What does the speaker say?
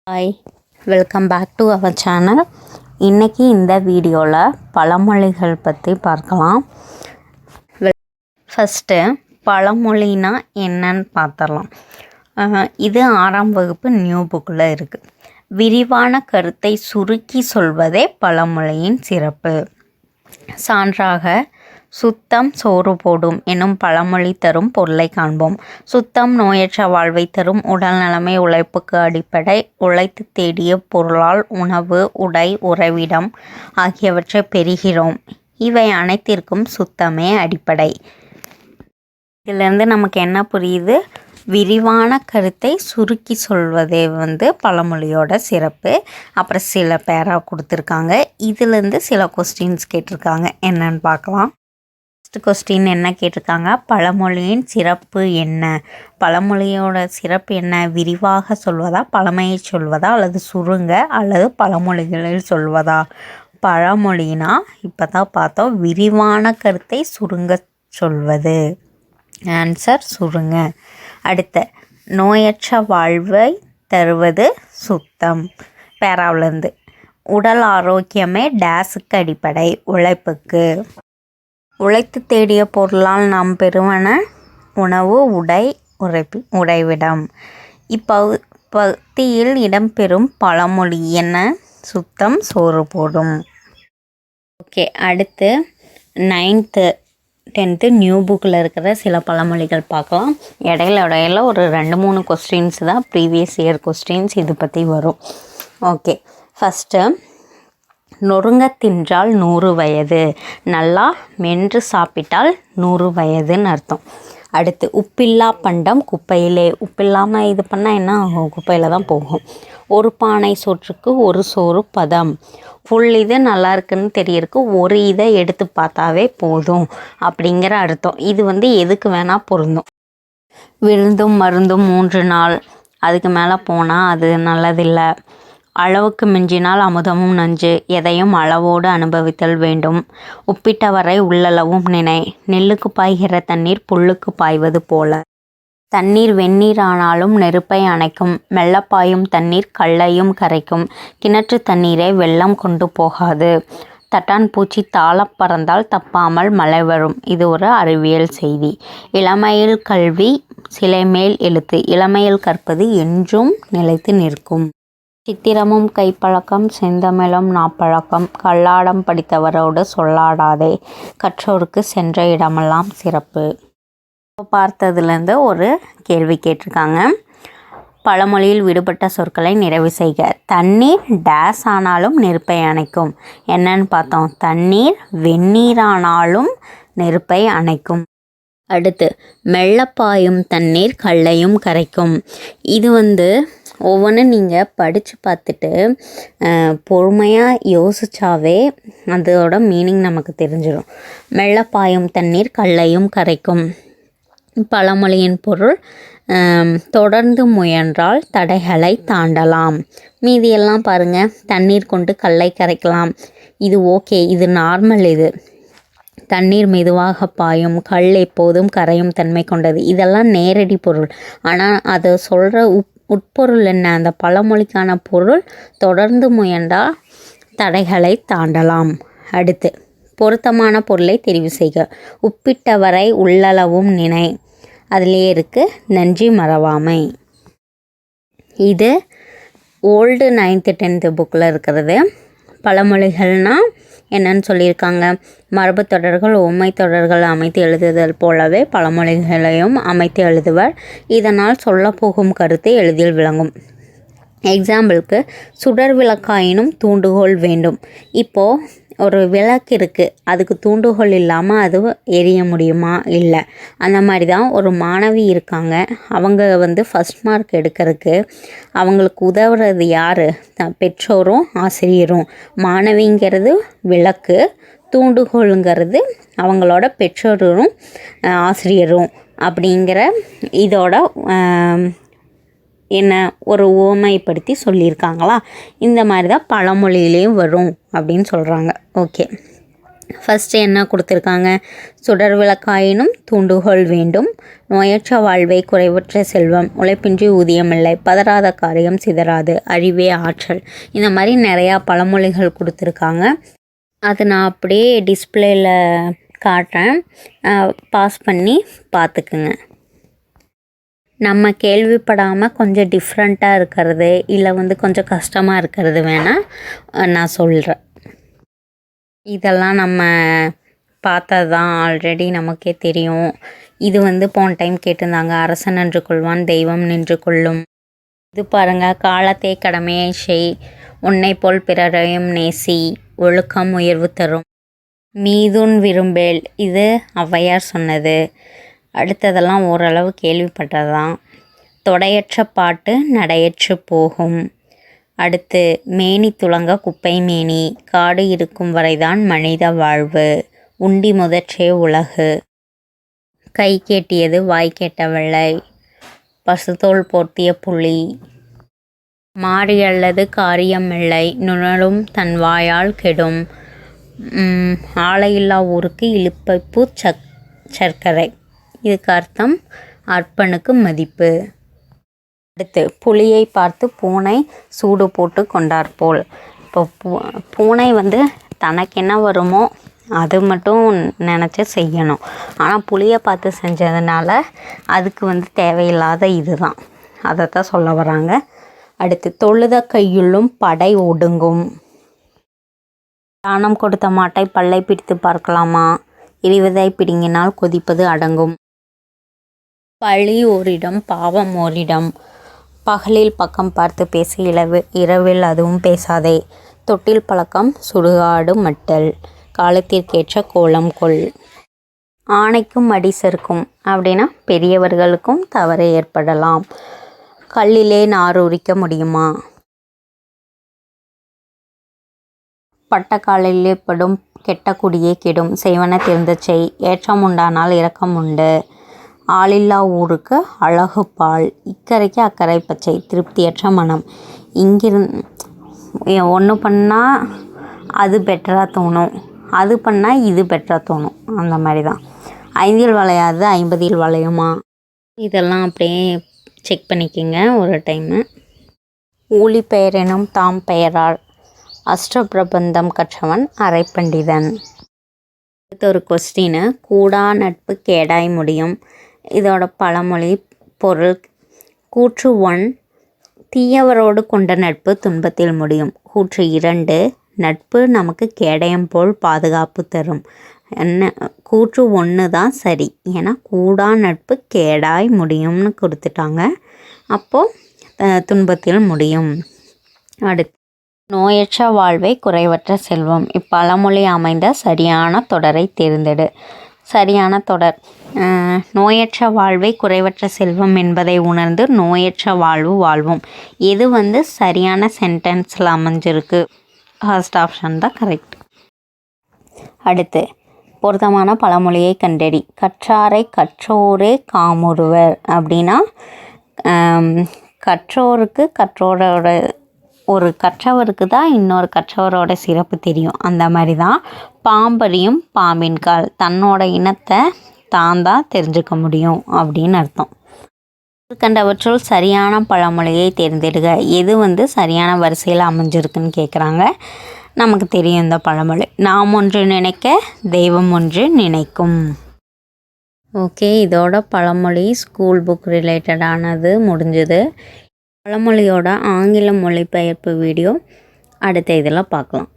Hi, welcome back to our channel. இன்றைக்கி இந்த வீடியோவில் பழமொழிகள் பற்றி பார்க்கலாம். ஃபஸ்ட்டு பழமொழினா என்னன்னு பார்த்துடலாம். இது 6ஆம் வகுப்பு நியூ புக்கில் இருக்குது. விரிவான கருத்தை சுருக்கி சொல்வதே பழமொழியின் சிறப்பு. சான்றாக சுத்தம் சோறு போடும் எனும் பழமொழி தரும் பொருளை காண்போம். சுத்தம் நோயற்ற வாழ்வை தரும். உடல் நலமே உழைப்புக்கு அடிப்படை. உழைத்து தேடிய பொருளால் உணவு, உடை, உறைவிடம் ஆகியவற்றை பெறுகிறோம். இவை அனைத்திற்கும் சுத்தமே அடிப்படை. இதிலேருந்து நமக்கு என்ன புரியுது? விரிவான கருத்தை சுருக்கி சொல்வதே பழமொழியோட சிறப்பு. அப்புறம் சில பேரா கொடுத்துருக்காங்க. இதுலேருந்து சில கொஸ்டின்ஸ் கேட்டிருக்காங்க. என்னன்னு பார்க்கலாம். ஃபஸ்ட் கொஸ்டின் என்ன கேட்டிருக்காங்க? பழமொழியின் சிறப்பு என்ன? பழமொழியோட சிறப்பு என்ன? விரிவாக சொல்வதா, பழமையை சொல்வதா, அல்லது சுருங்க, அல்லது பழமொழிகளில் சொல்வதா? பழமொழினா இப்போ தான் பார்த்தோம், விரிவான கருத்தை சுருங்க சொல்வது. ஆன்சர் சுருங்க. அடுத்த, நோயற்ற வாழ்வை தருவது சுத்தம். பேராவிலேருந்து உடல் ஆரோக்கியமே டேஸுக்கு அடிப்படை. உழைப்புக்கு. உழைத்து தேடிய பொருளால் நாம் பெறுவன உணவு, உடை, உறைவிடம். இப்பகுதியில் இடம்பெறும் பழமொழி என்ன? சுத்தம் சோறு போடும். ஓகே, அடுத்து 9th 10th நியூ புக்கில் இருக்கிற சில பழமொழிகள் பார்க்கலாம். இடையில ஒரு 2-3 கொஸ்டின்ஸ் தான் ப்ரீவியஸ் இயர் கொஸ்டின்ஸ் இது பற்றி வரும். ஓகே, ஃபஸ்ட்டு நொறுங்க தின்றால் 100 வயது. நல்லா மென்று சாப்பிட்டால் 100 வயதுன்னு அர்த்தம். அடுத்து, உப்பில்லா பண்டம் குப்பையிலே. உப்பில்லாமல் இது பண்ணால் என்ன ஆகும்? குப்பையில் தான் போகும். ஒரு பானை சோற்றுக்கு ஒரு சோறு பதம். ஃபுல் இது நல்லா இருக்குன்னு தெரியறதுக்கு ஒரு இதை எடுத்து பார்த்தாவே போதும் அப்படிங்கிற அர்த்தம். இது எதுக்கு வேணால் பொருந்தும். விருந்தும் மருந்தும் 3 நாள், அதுக்கு மேலே போனால் அது நல்லதில்லை. அளவுக்கு மிஞ்சினால் அமுதமும் நஞ்சு. எதையும் அளவோடு அனுபவித்தல் வேண்டும். உப்பிட்டவரை உள்ளளவும் நினை. நெல்லுக்கு பாய்கிற தண்ணீர் புல்லுக்கு பாய்வது போல. தண்ணீர் வெந்நீர் ஆனாலும் நெருப்பை அணைக்கும். மெல்லப்பாயும் தண்ணீர் கல்லையும் கரைக்கும். கிணற்று தண்ணீரை வெள்ளம் கொண்டு போகாது. தட்டான் பூச்சி தாளப் பறந்தால் தப்பாமல் மழை வரும். இது ஒரு அறிவியல் செய்தி. இளமையில் கல்வி சிலைமேல் எழுத்து. இளமையில் கற்பது என்றும் நிலைத்து நிற்கும். சித்திரமும் கைப்பழக்கம் செந்தமிழும் நாப்பழக்கம். கல்லாடம் படித்தவரோடு சொல்லாடாதே. கற்றோருக்கு சென்ற இடமெல்லாம் சிறப்பு. பார்த்ததுலேருந்து ஒரு கேள்வி கேட்டிருக்காங்க. பழமொழியில் விடுபட்ட சொற்களை நிறைவு செய்க. தண்ணீர் டேஸ் ஆனாலும் நெருப்பை அணைக்கும். என்னன்னு பார்த்தோம்? தண்ணீர் வெந்நீரானாலும் நெருப்பை அணைக்கும். அடுத்து, மெல்லப்பாயும் தண்ணீர் கல்லையும் கரைக்கும். இது ஒவ்வொன்றும் நீங்கள் படித்து பார்த்துட்டு பொறுமையாக யோசித்தாவே அதோட மீனிங் நமக்கு தெரிஞ்சிடும். மெல்லப்பாயும் தண்ணீர் கல்லையும் கரைக்கும். பழமொழியின் பொருள், தொடர்ந்து முயன்றால் தடைகளை தாண்டலாம். மீதியெல்லாம் பாருங்கள், தண்ணீர் கொண்டு கல்லை கரைக்கலாம். இது ஓகே, இது நார்மல். இது தண்ணீர் மெதுவாக பாயும், கல் எப்போதும் கரையும் தன்மை கொண்டது. இதெல்லாம் நேரடி பொருள். ஆனால் அதை சொல்கிற உட்பொருள் என்ன? அந்த பழமொழிக்கான பொருள் தொடர்ந்து முயன்றால் தடைகளை தாண்டலாம். அடுத்து, பொருத்தமான பொருளை தெரிவு செய்க. உப்பிட்டவரை உள்ளளவும் நினை. அதிலே இருக்குது நன்றி மறவாமை. இது ஓல்டு 9th 10th புக்கில் இருக்கிறது. பழமொழிகள்னால் என்னன்னு சொல்லியிருக்காங்க? மரபு தொடர்கள், உண்மை தொடர்கள் அமைத்து எழுதுதல் போலவே பழமொழிகளையும் அமைத்து எழுதுவர். இதனால் சொல்லப்போகும் கருத்து எளிதில் விளங்கும். எக்ஸாம்பிளுக்கு, சுடர் விளக்காயினும் தூண்டுகோல் வேண்டும். இப்போது ஒரு விளக்கு இருக்குது, அதுக்கு தூண்டுகோல் இல்லாமல் அது எரிய முடியுமா? இல்லை. அந்த மாதிரி தான் ஒரு மாணவி இருக்காங்க. அவங்க ஃபஸ்ட் மார்க் எடுக்கிறதுக்கு அவங்களுக்கு உதவுறது யார்? பெற்றோரும் ஆசிரியரும். மாணவிங்கிறது விளக்கு, தூண்டுகோளுங்கிறது அவங்களோட பெற்றோரும் ஆசிரியரும். அப்படிங்கிற இதோட என்ன ஒரு உவமைப்படுத்தி சொல்லியிருக்காங்களா? இந்த மாதிரி தான் பழமொழியிலையும் வரும் அப்படின்னு சொல்கிறாங்க. ஓகே, ஃபஸ்ட்டு என்ன கொடுத்துருக்காங்க, சுடர் விளக்காயினும் தூண்டுகோல் வேண்டும், நோயற்ற வாழ்வை குறைவற்ற செல்வம், உழைப்பின்றி ஊதியமில்லை, பதறாத காரியம் சிதறாது, அழிவே ஆற்றல். இந்த மாதிரி நிறையா பழமொழிகள் கொடுத்துருக்காங்க. அது நான் அப்படியே டிஸ்பிளேயில் காட்டுறேன், பாஸ் பண்ணி பார்த்துக்குங்க. நம்ம கேள்விப்படாமல் கொஞ்சம் டிஃப்ரெண்ட்டாக இருக்கிறது இல்லை கொஞ்சம் கஷ்டமாக இருக்கிறது வேணால் நான் சொல்கிறேன். இதெல்லாம் நம்ம பார்த்தது தான், ஆல்ரெடி நமக்கே தெரியும். இது போன டைம் கேட்டிருந்தாங்க, அரசன் நின்று கொள்வான் தெய்வம் நின்று கொள்ளும். இது பாருங்கள், காலத்தை கடமையை செய், உன்னை போல் பிறரையும் நேசி, ஒழுக்கம் உயர்வு தரும், மீதுன் விரும்பேல். இது ஔவையார் சொன்னது. அடுத்ததெல்லாம் ஓரளவு கேள்விப்பட்டது தான். தொடையற்ற பாட்டு நடையற்று போகும். அடுத்து, மேனி துலங்க குப்பை மேனி, காடு இருக்கும் வரைதான் மனித வாழ்வு, உண்டி முதற்றே உலகு, கை கேட்டியது வாய் கேட்ட வெள்ளை, பசுத்தோல் போர்த்திய புலி, மாறி அல்லது காரியமில்லை, நுணரும் தன் வாயால் கெடும், ஆலையில்லா ஊருக்கு இழுப்பைப்பூ சர்க்கரை. இதுக்கு அர்த்தம் அர்ப்பனுக்கு மதிப்பு. அடுத்து, புலியை பார்த்து பூனை சூடு போட்டு கொண்டாற்போல். இப்போ பூனை தனக்கு என்ன வருமோ அது மட்டும் நினச்சி செய்யணும். ஆனால் புலியை பார்த்து செஞ்சதுனால அதுக்கு தேவையில்லாத இதுதான், அதைத்தான் சொல்ல வராங்க. அடுத்து, தொழுத கையுள்ளும் படை ஒடுங்கும். தானம் கொடுத்த மாட்டை பல்லை பிடித்து பார்க்கலாமா, எரிவதை பிடுங்கினால் கொதிப்பது அடங்கும். பழி ஓரிடம் பாவம் ஓரிடம், பகலில் பக்கம் பார்த்து பேசு, இரவில் அதுவும் பேசாதே, தொட்டில் பழக்கம் சுடுகாடு மட்டல், காலத்திற்கேற்ற கோலம் கொள். ஆணைக்கும் அடி சறுக்கும் அப்படின்னா பெரியவர்களுக்கும் தவறு ஏற்படலாம். கல்லிலே நார் உரிக்க முடியுமா, பட்ட காலிலே படும் கெட்ட குடியே கெடும், செய்வன தெரிந்த செய், ஏற்றம் உண்டானால் இரக்கம் உண்டு, ஆளில்லா ஊருக்கு அழகு பால், இக்கரைக்கு அக்கறை பச்சை, திருப்தியற்ற மனம். இங்கிருந்து ஒன்று பண்ணால் அது பெட்டராக தோணும், அது பண்ணால் இது பெட்டராக தோணும், அந்த மாதிரி தான். 5இல் வளையாது 50இல் வளையுமா, இதெல்லாம் அப்படியே செக் பண்ணிக்கோங்க ஒரு டைமு. ஊழி பெயரெனும் தாம் பெயரால், அஷ்டபிரபந்தம் கற்றவன் அரை பண்டிதன். அடுத்த ஒரு கொஸ்டின், கூடா நட்பு கேடாய் முடியும். இதோட பழமொழி பொருள், கூற்று 1, தீயவரோடு கொண்ட நட்பு துன்பத்தில் முடியும். கூற்று 2, நட்பு நமக்கு கேடயம் போல் பாதுகாப்பு தரும். கூற்று 1 தான் சரி, ஏன்னா கூடா நட்பு கேடாய் முடியும்னு கொடுத்துட்டாங்க, அப்போது துன்பத்தில் முடியும். அடுத்து, நோயற்ற வாழ்வை குறைவற்ற செல்வம். இப்பழமொழி அமைந்த சரியான தொடரை தேர்ந்தெடு. சரியான தொடர், நோயற்ற வாழ்வை குறைவற்ற செல்வம் என்பதை உணர்ந்து நோயற்ற வாழ்வு வாழ்வோம். இது சரியான சென்டென்ஸில் அமைஞ்சிருக்கு, ஃபர்ஸ்ட் ஆப்ஷன் தான் கரெக்ட். அடுத்து, பொருத்தமான பழமொழியை கண்டறி. கற்றாரை கற்றோரே காமுறுவர் அப்படின்னா, கற்றோரோட ஒரு கற்றவருக்கு தான் இன்னொரு கற்றவரோட சிறப்பு தெரியும். அந்த மாதிரி தான் பாம்பறியும் பாம்பின் கால், தன்னோட இனத்தை தான் தெரிஞ்சுக்க முடியும் அப்படின்னு அர்த்தம். கண்டவற்றுள் சரியான பழமொழியை தேர்ந்தெடுக்க. எது சரியான வரிசையில் அமைஞ்சிருக்குன்னு கேட்குறாங்க. நமக்கு தெரியும் இந்த பழமொழி, நாம் ஒன்று நினைக்க தெய்வம் ஒன்று நினைக்கும். ஓகே, இதோட பழமொழி ஸ்கூல் புக் ரிலேட்டடானது முடிஞ்சுது. பழமொழியோட ஆங்கில மொழிபெயர்ப்பு வீடியோ அடுத்த இதில் பார்க்கலாம்.